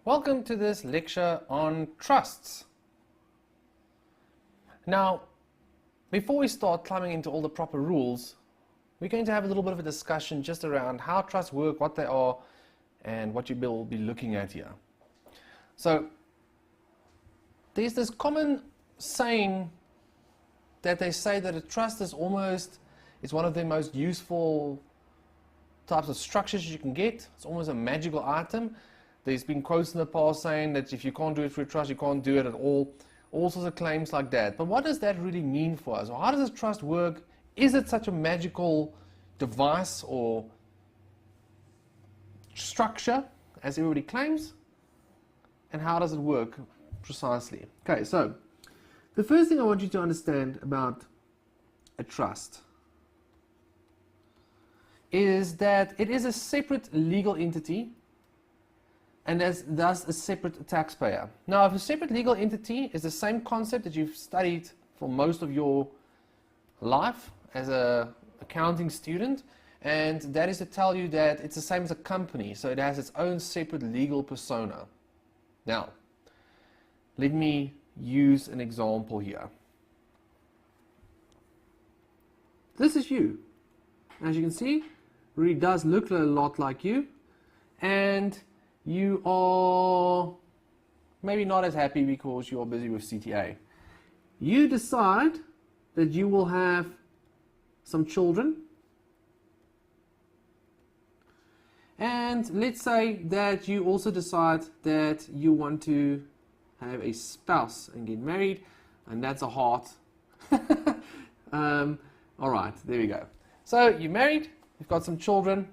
Welcome to this lecture on trusts. Now, before we start climbing into all the proper rules, we're going to have a little bit of a discussion just around how trusts work, what they are, and what you will be looking at here. So, there's this common saying that they say that a trust is one of the most useful types of structures you can get. It's almost a magical item. There's been quotes in the past saying that if you can't do it for a trust, you can't do it at all sorts of claims like that. But what does that really mean for us? Or how does a trust work? Is it such a magical device or structure as everybody claims? And how does it work precisely? Okay, so the first thing I want you to understand about a trust is that it is a separate legal entity and is thus a separate taxpayer. Now, if a separate legal entity is the same concept that you've studied for most of your life as an accounting student, and that is to tell you that it's the same as a company, so it has its own separate legal persona. Now, let me use an example here. This is you. As you can see, really does look a lot like you, and you are maybe not as happy because you're busy with CTA. You decide that you will have some children, and let's say that you also decide that you want to have a spouse and get married, and that's a heart. Alright, there we go. So you're married, you've got some children,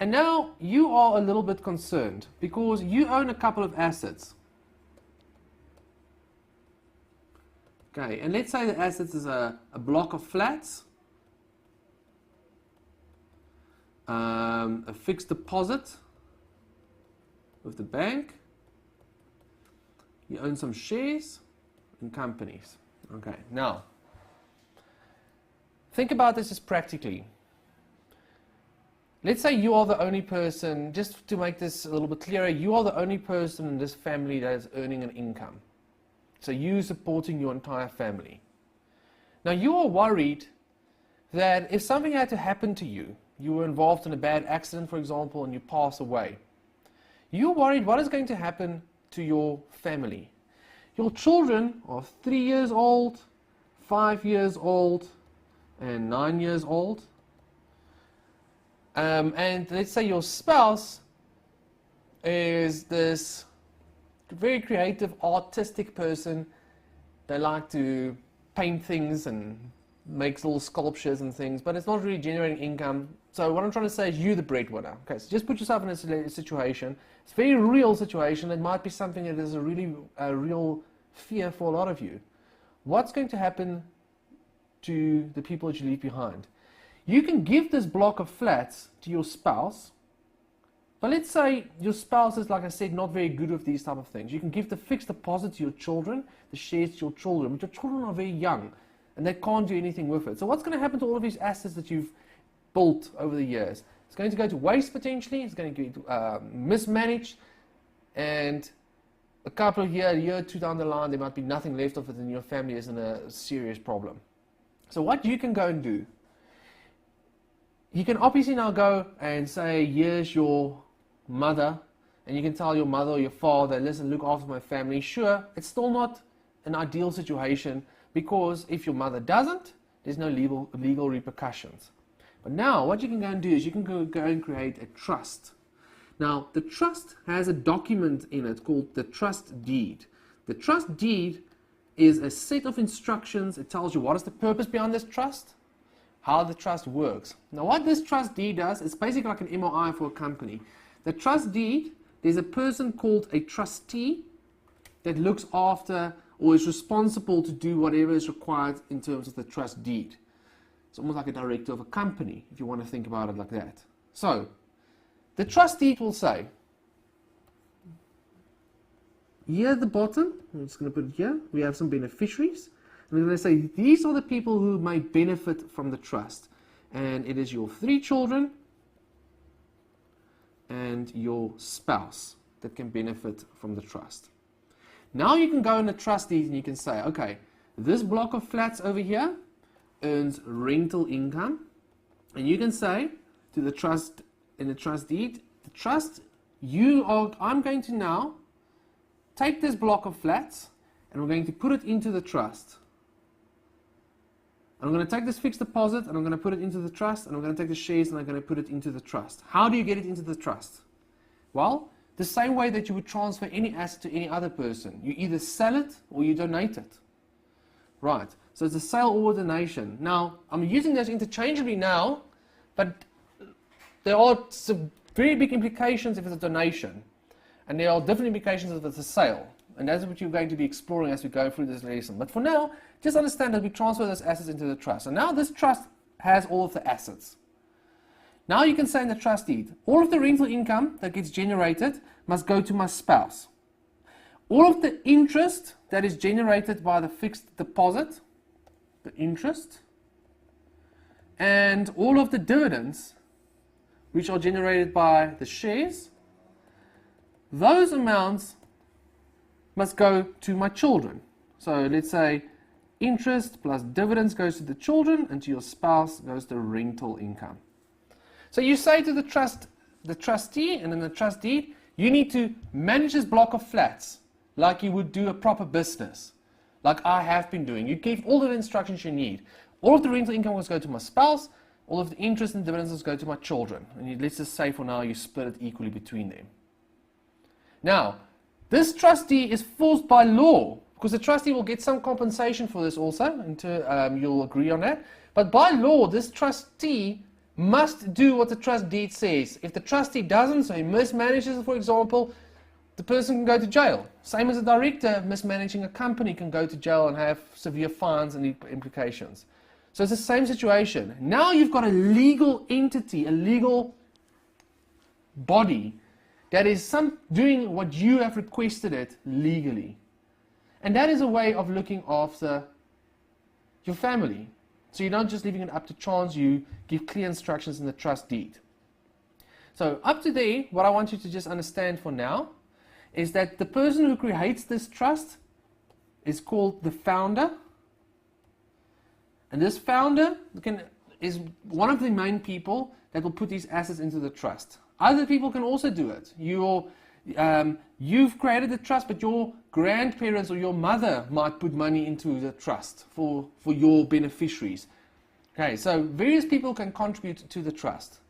and now you are a little bit concerned because you own a couple of assets. Okay, and let's say the assets is a block of flats, a fixed deposit with the bank, you own some shares in companies. Okay, now think about this just practically. Let's say you are the only person, just to make this a little bit clearer, you are the only person in this family that is earning an income. So you supporting your entire family. Now you are worried that if something had to happen to you, you were involved in a bad accident, for example, and you pass away, you're worried what is going to happen to your family. Your children are 3 years old, 5 years old, and 9 years old. And let's say your spouse is this very creative, artistic person. They like to paint things and make little sculptures and things, but it's not really generating income. So what I'm trying to say is you're the breadwinner. Okay, so just put yourself in a situation. It's a very real situation. It might be something that is a real fear for a lot of you. What's going to happen to the people that you leave behind? You can give this block of flats to your spouse, but let's say your spouse is, like I said, not very good with these type of things. You can give the fixed deposit to your children, the shares to your children, but your children are very young and they can't do anything with it. So what's going to happen to all of these assets that you've built over the years? It's going to go to waste potentially, it's going to get mismanaged, and a couple of years, a year or two down the line, there might be nothing left of it and your family is in a serious problem. So what you can go and do, you can obviously now go and say, here's your mother, and you can tell your mother or your father, listen, look after my family. Sure, it's still not an ideal situation because if your mother doesn't, there's no legal repercussions. But now what you can go and do is you can go and create a trust. Now, the trust has a document in it called the trust deed. The trust deed is a set of instructions. It tells you what is the purpose behind this trust, how the trust works. Now what this trust deed does, it's basically like an MOI for a company. The trust deed, there's a person called a trustee that looks after or is responsible to do whatever is required in terms of the trust deed. It's almost like a director of a company, if you want to think about it like that. So, the trust deed will say, here at the bottom, I'm just going to put it here, we have some beneficiaries. And we're going to say, these are the people who may benefit from the trust. And it is your 3 children and your spouse. that can benefit from the trust. Now you can go in the trust deed and you can say, okay, this block of flats over here earns rental income, and you can say to the trust, in the trust deed, the trust, I'm going to now take this block of flats and we're going to put it into the trust. And I'm going to take this fixed deposit and I'm going to put it into the trust, and I'm going to take the shares and I'm going to put it into the trust. How do you get it into the trust? Well, the same way that you would transfer any asset to any other person. You either sell it or you donate it. Right, so it's a sale or donation. Now, I'm using those interchangeably now, but there are some very big implications if it's a donation. And there are different implications if it's a sale. And that's what you're going to be exploring as we go through this lesson. But for now, just understand that we transfer those assets into the trust. And now this trust has all of the assets. Now you can say in the trust deed, all of the rental income that gets generated must go to my spouse. All of the interest that is generated by the fixed deposit, the interest, and all of the dividends which are generated by the shares, those amounts must go to my children. So let's say interest plus dividends goes to the children, and to your spouse goes the rental income. So you say to the trustee and in the trust deed, you need to manage this block of flats like you would do a proper business, like I have been doing. You give all the instructions you need. All of the rental income must go to my spouse, all of the interest and dividends must go to my children. And let's just say for now you split it equally between them. Now, this trustee is forced by law, because the trustee will get some compensation for this also, and you'll agree on that. But by law, this trustee must do what the trust deed says. If the trustee doesn't, so he mismanages it, for example, the person can go to jail. Same as a director mismanaging a company can go to jail and have severe fines and implications. So it's the same situation. Now you've got a legal entity, a legal body that is doing what you have requested it legally. And that is a way of looking after your family. So you're not just leaving it up to chance, you give clear instructions in the trust deed. So up to there, what I want you to just understand for now is that the person who creates this trust is called the founder. And this founder is one of the main people that will put these assets into the trust. Other people can also do it. You've created the trust, but your grandparents or your mother might put money into the trust for your beneficiaries. Okay, so various people can contribute to the trust.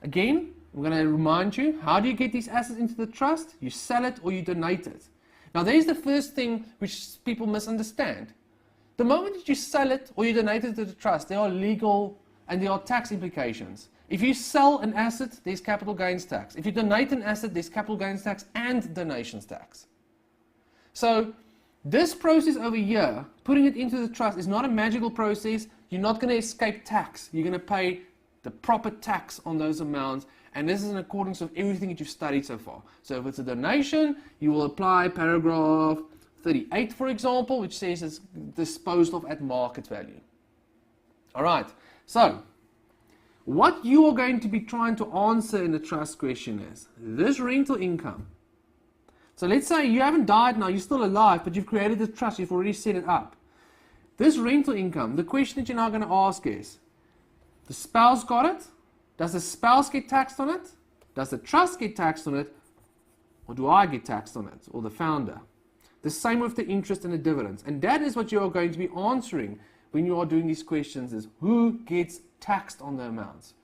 Again, I'm going to remind you, how do you get these assets into the trust? You sell it or you donate it. Now, there's the first thing which people misunderstand. The moment that you sell it or you donate it to the trust, there are legal and there are tax implications. If you sell an asset, there's capital gains tax. If you donate an asset, there's capital gains tax and donations tax. So this process over here, putting it into the trust, is not a magical process. You're not going to escape tax. You're going to pay the proper tax on those amounts. And this is in accordance with everything that you've studied so far. So if it's a donation, you will apply paragraph 38, for example, which says it's disposed of at market value. All right. So what you are going to be trying to answer in the trust question is this rental income. So let's say you haven't died now, you're still alive, but you've created the trust, you've already set it up. This rental income, the question that you're now going to ask is, the spouse got it? Does the spouse get taxed on it? Does the trust get taxed on it? Or do I get taxed on it? Or the founder? The same with the interest and the dividends. And that is what you are going to be answering when you are doing these questions, is who gets taxed on the amounts.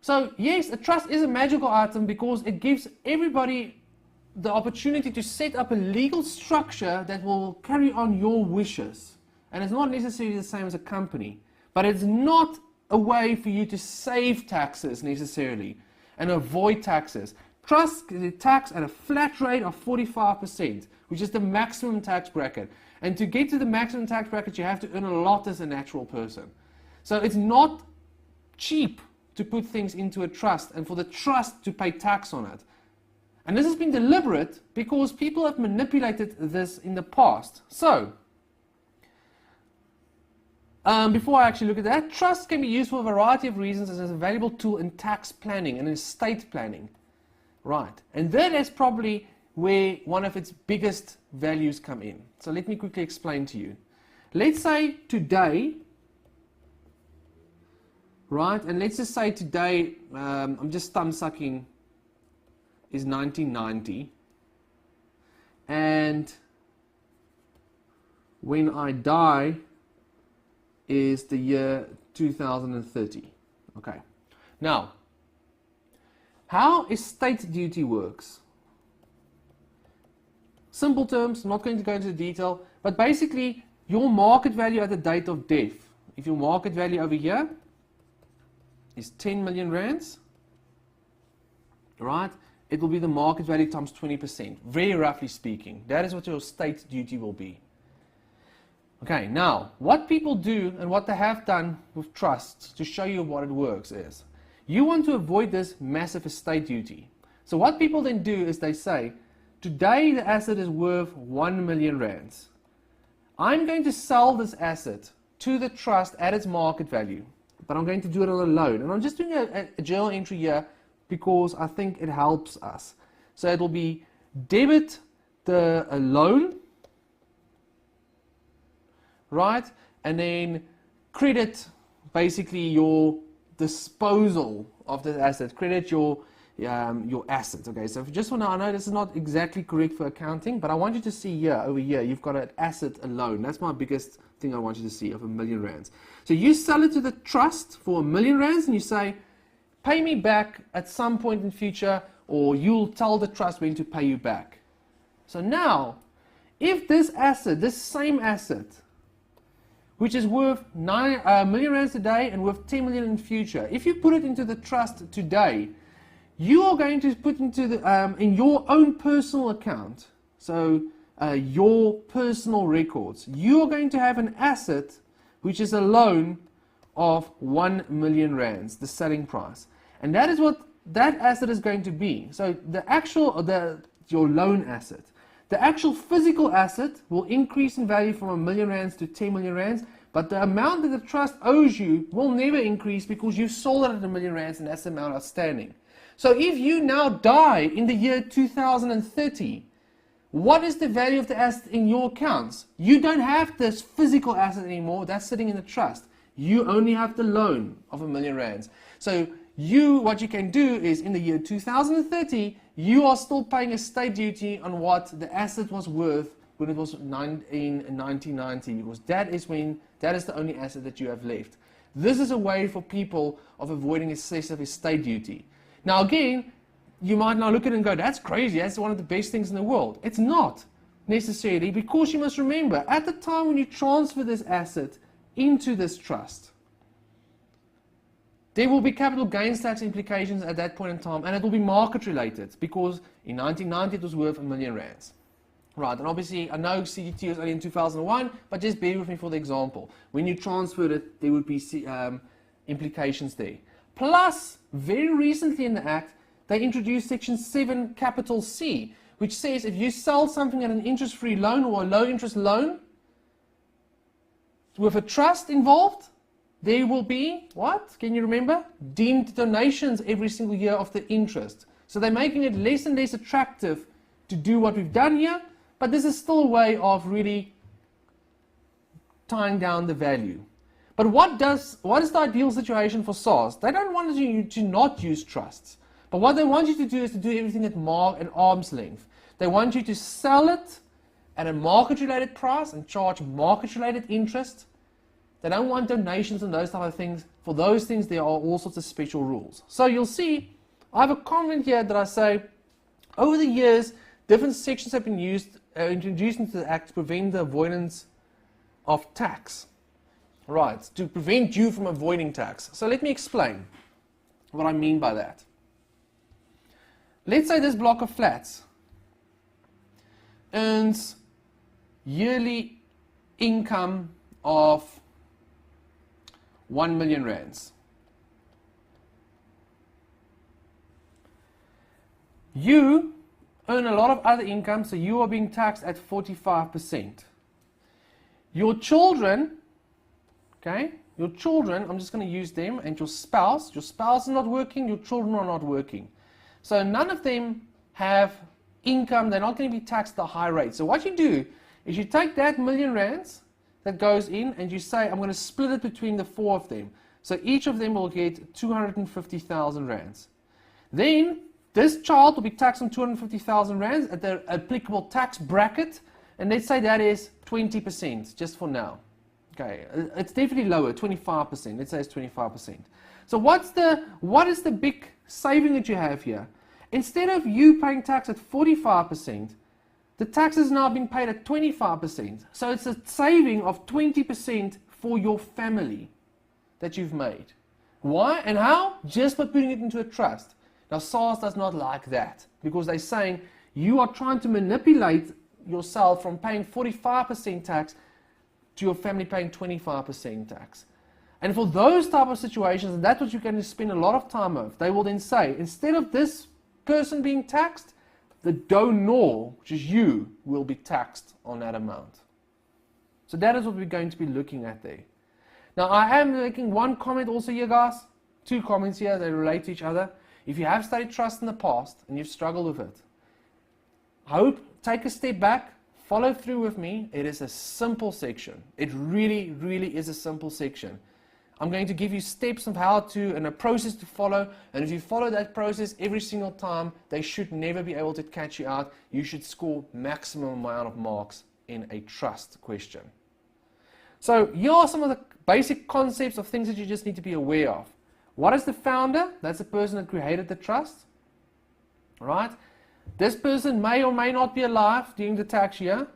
So yes, a trust is a magical item because it gives everybody the opportunity to set up a legal structure that will carry on your wishes. And it's not necessarily the same as a company, but it's not a way for you to save taxes necessarily and avoid taxes. Trusts get taxed at a flat rate of 45%, which is the maximum tax bracket. And to get to the maximum tax bracket, you have to earn a lot as a natural person. So it's not cheap to put things into a trust and for the trust to pay tax on it. And this has been deliberate because people have manipulated this in the past. So, before I actually look at that, trusts can be used for a variety of reasons as a valuable tool in tax planning and in estate planning. Right, and that is probably where one of its biggest values come in. So let me quickly explain to you. Let's say today, right, and let's just say today, I'm just thumb sucking, is 1990, and when I die is the year 2030. Okay, now, how estate duty works. Simple terms, I'm not going to go into detail, but basically your market value at the date of death, if your market value over here is 10 million rands, right, it will be the market value times 20%, very roughly speaking. That is what your estate duty will be. Okay, now, what people do and what they have done with trusts to show you what it works is, you want to avoid this massive estate duty. So what people then do is they say, today the asset is worth 1 million rands. I'm going to sell this asset to the trust at its market value, but I'm going to do it on a loan. And I'm just doing a journal entry here because I think it helps us. So it will be debit the loan, right? And then credit basically your disposal of the asset, credit your assets. Okay, so just for now, I know this is not exactly correct for accounting, but I want you to see here, over here, you've got an asset alone. That's my biggest thing I want you to see, of 1 million rands. So you sell it to the trust for 1 million rands and you say, pay me back at some point in future, or you'll tell the trust when to pay you back. So now, if this asset, this same asset, which is worth 9 million rands today and worth 10 million in the future, if you put it into the trust today, you are going to put into the in your own personal account, so your personal records, you are going to have an asset which is a loan of 1 million rands, the selling price, and that is what that asset is going to be. So the actual your loan asset, the actual physical asset will increase in value from 1 million rands to 10 million rands, but the amount that the trust owes you will never increase because you've sold it at 1 million rands and that's the amount outstanding. So if you now die in the year 2030, what is the value of the asset in your accounts? You don't have this physical asset anymore, that's sitting in the trust. You only have the loan of 1 million rands. So what you can do is in the year 2030, you are still paying estate duty on what the asset was worth when it was in 1990, because that is the only asset that you have left. This is a way for people of avoiding excessive estate duty. Now again, you might now look at it and go, that's crazy, that's one of the best things in the world. It's not necessarily, because you must remember, at the time when you transfer this asset into this trust, there will be capital gains tax implications at that point in time, and it will be market related, because in 1990 it was worth 1 million rands. Right, and obviously I know CGT was only in 2001, but just bear with me for the example. When you transferred it, there would be implications there. Plus, very recently in the Act, they introduced Section 7 capital C, which says if you sell something at an interest-free loan or a low-interest loan with a trust involved, there will be, what? Can you remember? Deemed donations every single year of the interest. So they're making it less and less attractive to do what we've done here, but this is still a way of really tying down the value. But what is the ideal situation for SARS? They don't want you to not use trusts. But what they want you to do is to do everything at arm's length. They want you to sell it at a market-related price and charge market-related interest. They don't want donations and those type of things. For those things, there are all sorts of special rules. So you'll see, I have a comment here that I say, over the years, different sections have been introduced into the Act to prevent the avoidance of tax. Right, to prevent you from avoiding tax. So let me explain what I mean by that. Let's say this block of flats earns yearly income of 1 million rands. You earn a lot of other income, so you are being taxed at 45%. Your children, okay, your children, I'm just going to use them, and your spouse is not working, your children are not working. So none of them have income. They're not going to be taxed at a high rate. So what you do is you take that R1,000,000 that goes in and you say, I'm going to split it between the 4 of them. So each of them will get 250,000 rands. Then this child will be taxed on 250,000 rands at the applicable tax bracket, and let's say that is 20% just for now. Okay, it's definitely lower, 25%. Let's say it's 25%. So what is the big saving that you have here? Instead of you paying tax at 45%, the tax is now being paid at 25%. So it's a saving of 20% for your family that you've made. Why and how? Just by putting it into a trust. Now SARS does not like that, because they're saying you are trying to manipulate yourself from paying 45% tax to your family paying 25% tax. And for those type of situations, and that's what you're going to spend a lot of time with, they will then say, instead of this person being taxed, the donor, which is you, will be taxed on that amount. So that is what we're going to be looking at there. Now I am making one comment also here, guys. 2 comments here, they relate to each other. If you have studied trust in the past and you've struggled with it, I hope take a step back, follow through with me. It is a simple section. It really, really is a simple section. I'm going to give you steps of how to, and a process to follow, and if you follow that process every single time, they should never be able to catch you out. You should score maximum amount of marks in a trust question. So here are some of the basic concepts of things that you just need to be aware of. What is the founder? That's the person that created the trust. Right? This person may or may not be alive during the tax year.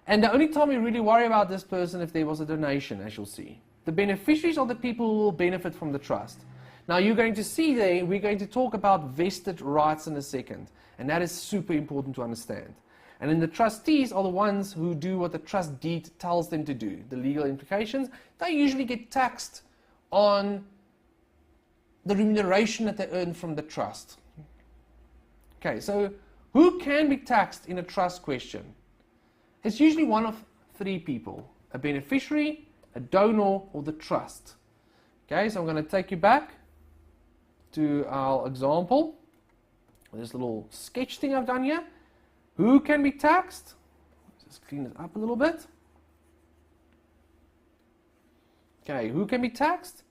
And the only time we really worry about this person if there was a donation, as you'll see. The beneficiaries are the people who will benefit from the trust. Now you're going to see there, we're going to talk about vested rights in a second. And that is super important to understand. And then the trustees are the ones who do what the trust deed tells them to do. The legal implications, they usually get taxed on the remuneration that they earn from the trust. Okay, so who can be taxed in a trust question? It's usually one of 3 people: a beneficiary, a donor, or the trust. Okay, so I'm going to take you back to our example. This little sketch thing I've done here. Who can be taxed? Just clean this up a little bit. Okay, who can be taxed?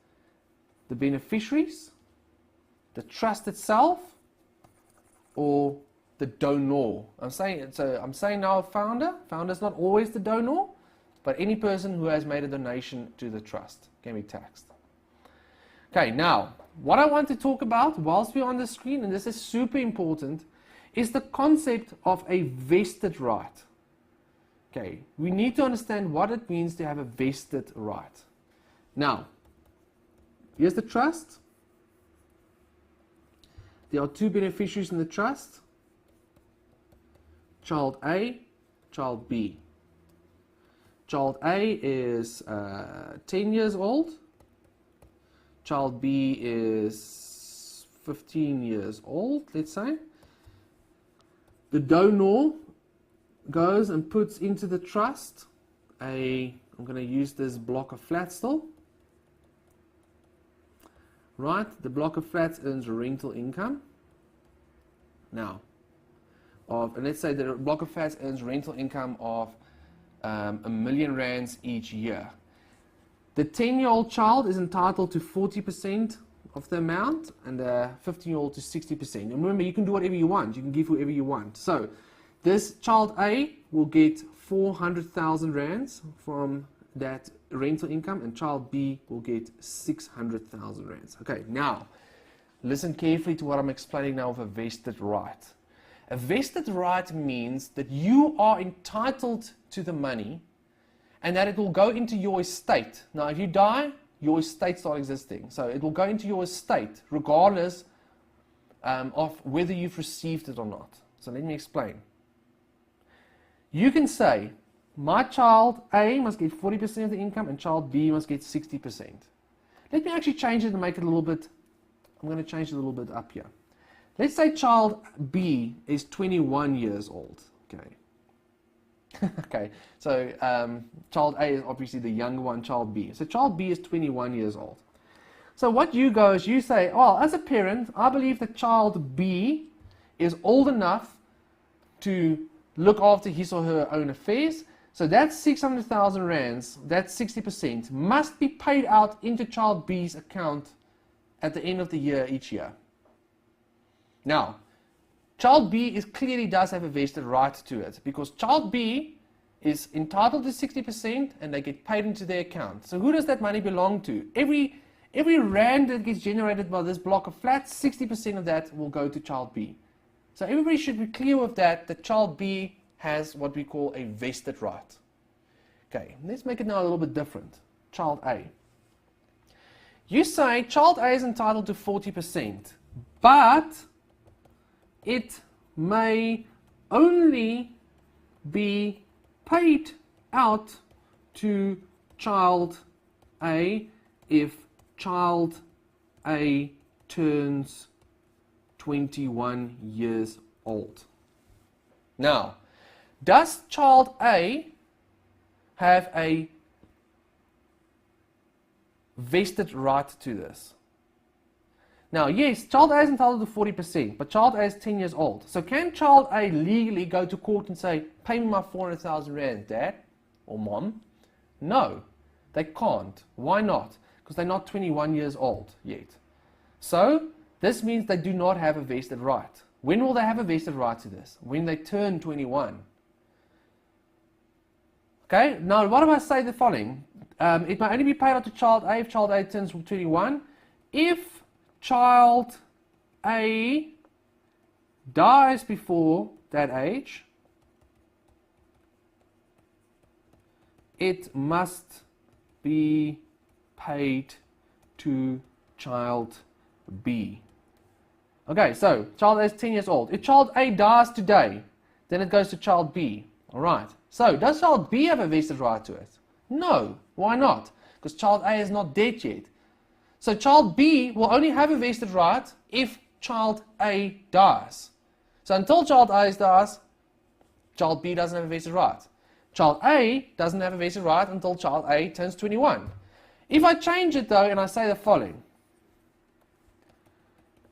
The beneficiaries, the trust itself, or the donor. I'm saying now founder. Founder is not always the donor, but any person who has made a donation to the trust can be taxed. Okay, now what I want to talk about whilst we're on the screen, and this is super important, is the concept of a vested right. Okay, we need to understand what it means to have a vested right. Now, here's the trust. There are 2 beneficiaries in the trust: child A, child B. Child A is 10 years old. Child B is 15 years old, let's say. The donor goes and puts into the trust I'm going to use this block of flats still. Right, the block of flats earns rental income. Now, and let's say the block of flats earns rental income of R1,000,000 each year. The 10-year-old child is entitled to 40% of the amount, and the 15-year-old to 60%. And remember, you can do whatever you want. You can give whoever you want. So, this child A will get 400,000 rands from that rental income, and child B will get 600,000 rands. Okay, now, listen carefully to what I'm explaining now of a vested right. A vested right means that you are entitled to the money and that it will go into your estate. Now, if you die, your estate starts existing. So it will go into your estate regardless of whether you've received it or not. So let me explain. You can say, my child A must get 40% of the income and child B must get 60%. Let me actually change it and make it a little bit, I'm going to change it a little bit up here. Let's say child B is 21 years old. Okay. Okay, so child A is obviously the younger one, child B. So child B is 21 years old. So what you go is you say, well, as a parent, I believe that child B is old enough to look after his or her own affairs. So that's 600,000 rands, that's 60%, must be paid out into child B's account at the end of the year each year. Now, child B clearly does have a vested right to it, because child B is entitled to 60% and they get paid into their account. So who does that money belong to? Every rand that gets generated by this block of flats, 60% of that will go to child B. So everybody should be clear with that child B has what we call a vested right. Okay, let's make it now a little bit different. Child A. You say child A is entitled to 40%, but it may only be paid out to child A if child A turns 21 years old. Now, does child A have a vested right to this? Now, yes, child A is entitled to 40%, but child A is 10 years old. So can child A legally go to court and say, pay me my 400,000 rand, Dad or Mom? No, they can't. Why not? Because they're not 21 years old yet. So this means they do not have a vested right. When will they have a vested right to this? When they turn 21. Okay, now what if I say the following? It may only be paid out to child A if child A turns 21. If child A dies before that age, it must be paid to child B. Okay, so child A is 10 years old. If child A dies today, then it goes to child B. Alright, so does child B have a vested right to it? No. Why not? Because child A is not dead yet. So child B will only have a vested right if child A dies. So until child A dies, child B doesn't have a vested right. Child A doesn't have a vested right until child A turns 21. If I change it though and I say the following.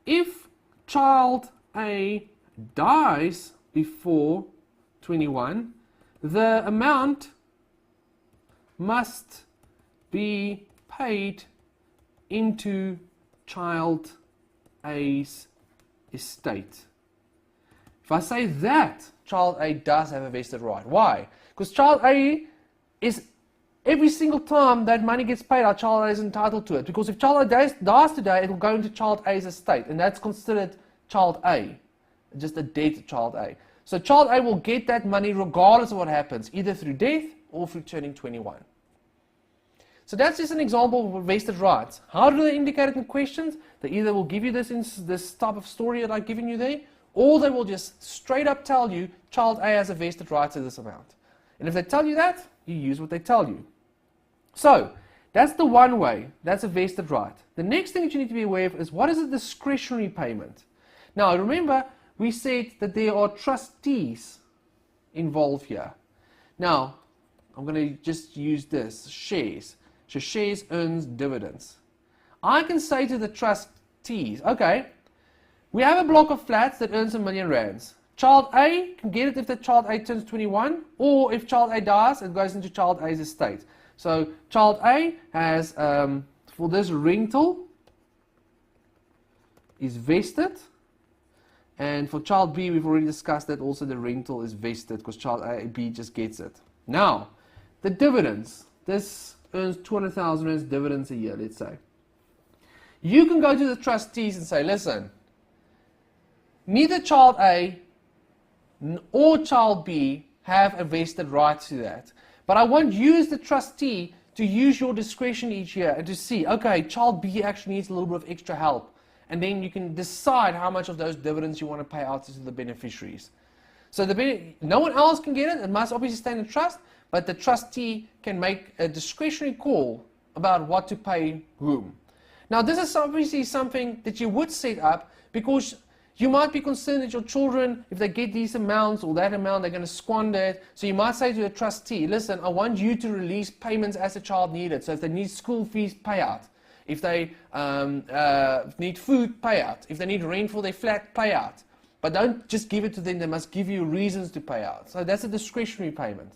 If child A dies before 21, the amount must be paid into child A's estate. If I say that, child A does have a vested right. Why? Because child A is, every single time that money gets paid out, child A is entitled to it. Because if child A dies today, it will go into child A's estate, and that's considered child A, just a dead child A. So child A will get that money regardless of what happens, either through death or through turning 21. So that's just an example of vested rights. How do they indicate it in questions? They either will give you this type of story that I've given you there, or they will just straight up tell you child A has a vested right to this amount. And if they tell you that, you use what they tell you. So that's the one way. That's a vested right. The next thing that you need to be aware of is, what is a discretionary payment? Now remember, we said that there are trustees involved here. Now, I'm going to just use this, shares. So shares earns dividends. I can say to the trustees, okay, we have a block of flats that earns R1 million. Child A can get it if the child A turns 21, or if child A dies, it goes into child A's estate. So child A has, for this rental, is vested. And for child B, we've already discussed that also the rental is vested because child B just gets it. Now, the dividends. This earns 200,000 rands dividends a year, let's say. You can go to the trustees and say, listen, neither child A or child B have a vested right to that. But I want you as the trustee to use your discretion each year and to see, okay, child B actually needs a little bit of extra help. And then you can decide how much of those dividends you want to pay out to the beneficiaries. So no one else can get it. It must obviously stay in the trust, but the trustee can make a discretionary call about what to pay whom. Now, this is obviously something that you would set up because you might be concerned that your children, if they get these amounts or that amount, they're going to squander it. So you might say to the trustee, listen, I want you to release payments as the child needed. So if they need school fees, pay out. If they need food, pay out. If they need rent for their flat, pay out. But don't just give it to them, they must give you reasons to pay out. So that's a discretionary payment.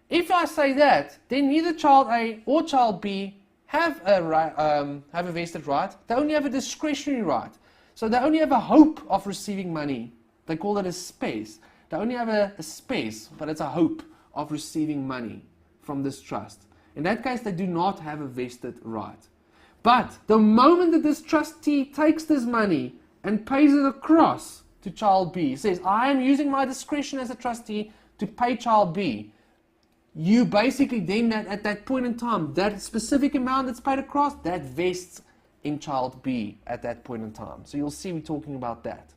If I say that, then neither child A or child B have a vested right. They only have a discretionary right. So they only have a hope of receiving money. They call it a space. They only have a space, but it's a hope of receiving money from this trust. In that case, they do not have a vested right. But the moment that this trustee takes this money and pays it across to child B, says, I am using my discretion as a trustee to pay child B, you basically then, at that point in time, that specific amount that's paid across, that vests in child B at that point in time. So you'll see we're talking about that.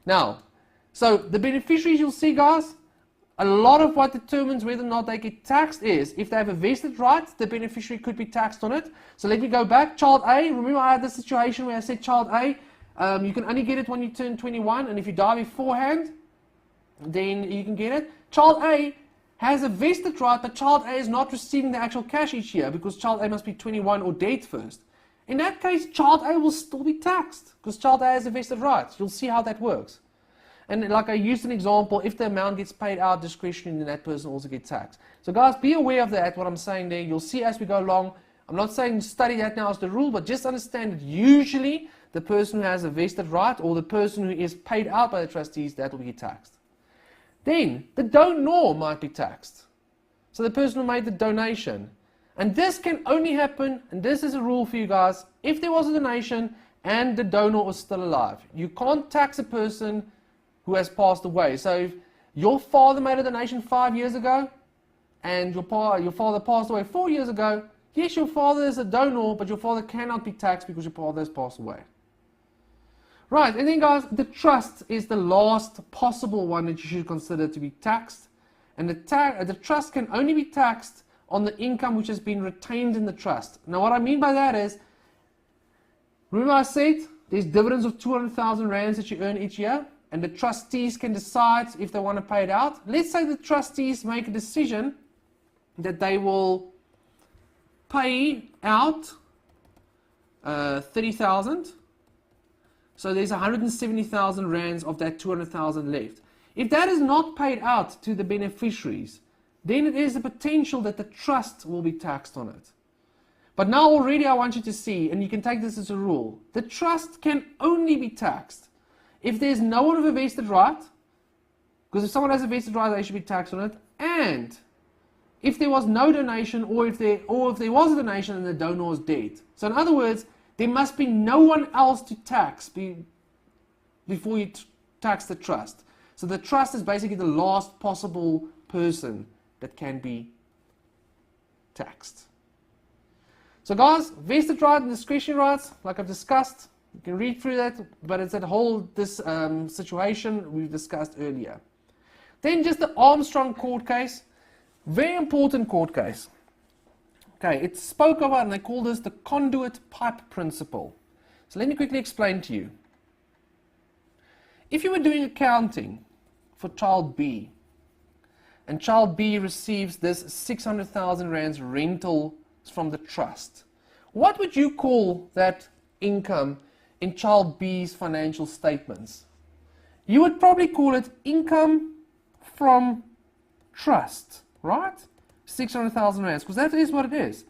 Now, so the beneficiaries, you'll see, guys, a lot of what determines whether or not they get taxed is if they have a vested right, the beneficiary could be taxed on it. So let me go back. Child A, remember I had the situation where I said child A, you can only get it when you turn 21, and if you die beforehand, then you can get it. Child A has a vested right, but child A is not receiving the actual cash each year because child A must be 21 or dead first. In that case, child A will still be taxed because child A has a vested right. You'll see how that works. And like I used an example, if the amount gets paid out discretionary, then that person also gets taxed. So guys, be aware of that, what I'm saying there. You'll see as we go along. I'm not saying study that now as the rule, but just understand that usually the person who has a vested right or the person who is paid out by the trustees, that will be taxed. Then the donor might be taxed. So the person who made the donation. And this can only happen, and this is a rule for you guys, if there was a donation and the donor was still alive. You can't tax a person who has passed away. So if your father made a donation 5 years ago and your father passed away 4 years ago, yes, your father is a donor, but your father cannot be taxed because your father has passed away. Right, and then guys, the trust is the last possible one that you should consider to be taxed. And the trust can only be taxed on the income which has been retained in the trust. Now what I mean by that is, remember I said there's dividends of 200,000 rands that you earn each year, and the trustees can decide if they want to pay it out. Let's say the trustees make a decision that they will pay out 30,000. So there's 170,000 rands of that 200,000 left. If that is not paid out to the beneficiaries, then it is a potential that the trust will be taxed on it. But now already I want you to see, and you can take this as a rule, the trust can only be taxed if there's no one with a vested right, because if someone has a vested right, they should be taxed on it, and if there was no donation, or if there was a donation and the donor is dead. So in other words, there must be no one else to tax before you tax the trust. So the trust is basically the last possible person that can be taxed. So guys, vested right and discretionary rights, like I've discussed, you can read through that, but it's that whole situation we've discussed earlier. Then just the Armstrong court case, very important court case. Okay, it's spoke about and they call this the Conduit pipe principle. So let me quickly explain to you. If you were doing accounting for child B, and child B receives this 600,000 rands rental from the trust, what would you call that income in child B's financial statements? You would probably call it income from trust, right? 600,000 rands, because that is what it is.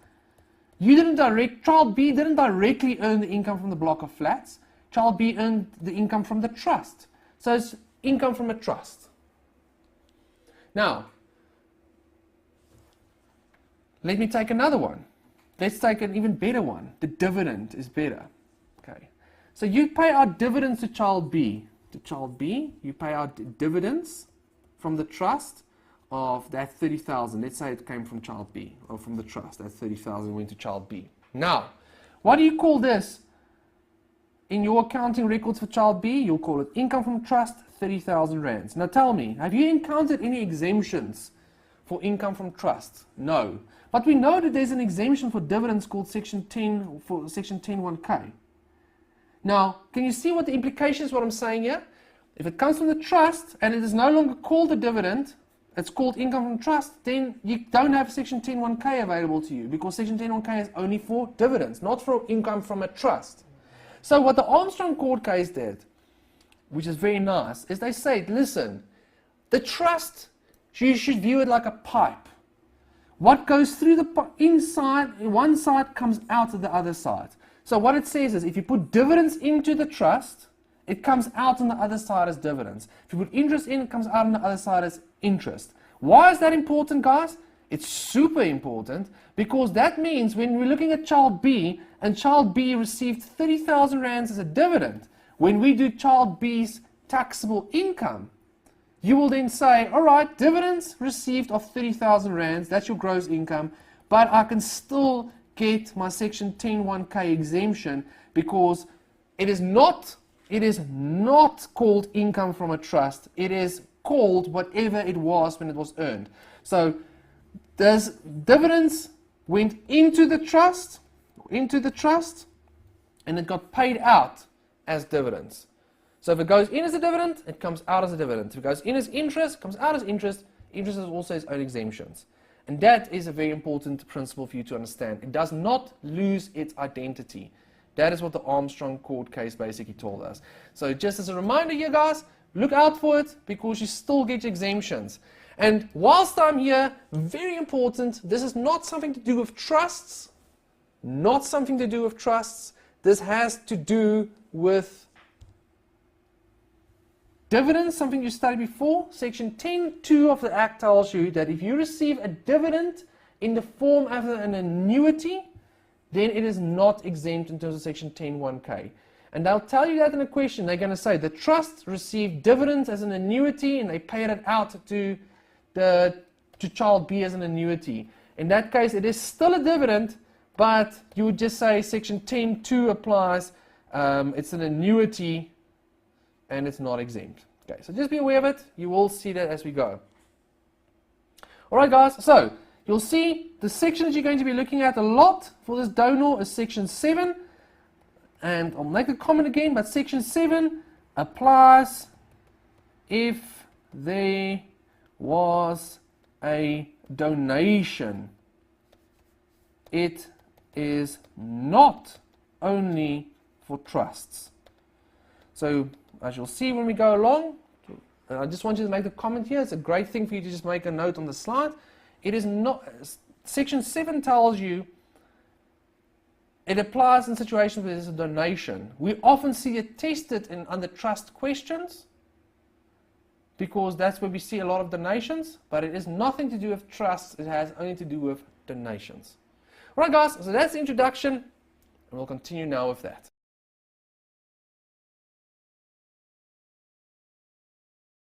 Child B didn't directly earn the income from the block of flats. Child B earned the income from the trust. So it's income from a trust. Now, let me take another one. Let's take an even better one. The dividend is better. Okay. So you pay out dividends to child B. To child B, you pay out dividends from the trust of that 30,000. Let's say it came from child B, or from the trust. That 30,000 went to child B. Now, what do you call this? In your accounting records for child B, you'll call it income from trust, 30,000 rands. Now tell me, have you encountered any exemptions for income from trust? No. But we know that there's an exemption for dividends called Section 10, for Section 10(1)(k). Now, can you see what the implications, what I'm saying here? If it comes from the trust and it is no longer called a dividend, it's called income from trust, then you don't have Section 10(1)(k) available to you, because Section 10(1)(k) is only for dividends, not for income from a trust. So what the Armstrong court case did, which is very nice, is they said, listen, the trust, you should view it like a pipe. What goes through the inside, one side comes out of the other side. So what it says is, if you put dividends into the trust, it comes out on the other side as dividends. If you put interest in, it comes out on the other side as interest. Why is that important, guys? It's super important, because that means when we're looking at child B, and child B received 30,000 rands as a dividend, when we do child B's taxable income, you will then say, all right, dividends received of 30,000 rands, that's your gross income, but I can still get my Section 10(1)(k) exemption, because it is not called income from a trust. It is called whatever it was when it was earned. So there's dividends went into the trust, and it got paid out as dividends. So if it goes in as a dividend, it comes out as a dividend. If it goes in as interest, it comes out as interest. Interest is also its own exemptions. And that is a very important principle for you to understand. It does not lose its identity. That is what the Armstrong court case basically told us. So just as a reminder here, guys, look out for it, because you still get exemptions. And whilst I'm here, very important, this is not something to do with trusts. Not something to do with trusts. This has to do with dividends, something you studied before. Section 10(2) of the Act tells you that if you receive a dividend in the form of an annuity, then it is not exempt in terms of Section 10(1)(k). And they'll tell you that in a question. They're going to say the trust received dividends as an annuity, and they paid it out to child B as an annuity. In that case, it is still a dividend, but you would just say Section 10(2) applies. It's an annuity, and it's not exempt. Okay, so just be aware of it. You will see that as we go. All right, guys. So you'll see the section that you're going to be looking at a lot for this donor is Section 7. And I'll make a comment again, but Section 7 applies if there was a donation. It is not only for trusts. So as you'll see when we go along, I just want you to make the comment here. It's a great thing for you to just make a note on the slide. It is not, Section 7 tells you it applies in situations where there's a donation. We often see it tested under trust questions, because that's where we see a lot of donations, but it is nothing to do with trusts. It has only to do with donations. All right, guys, so that's the introduction, and we'll continue now with that.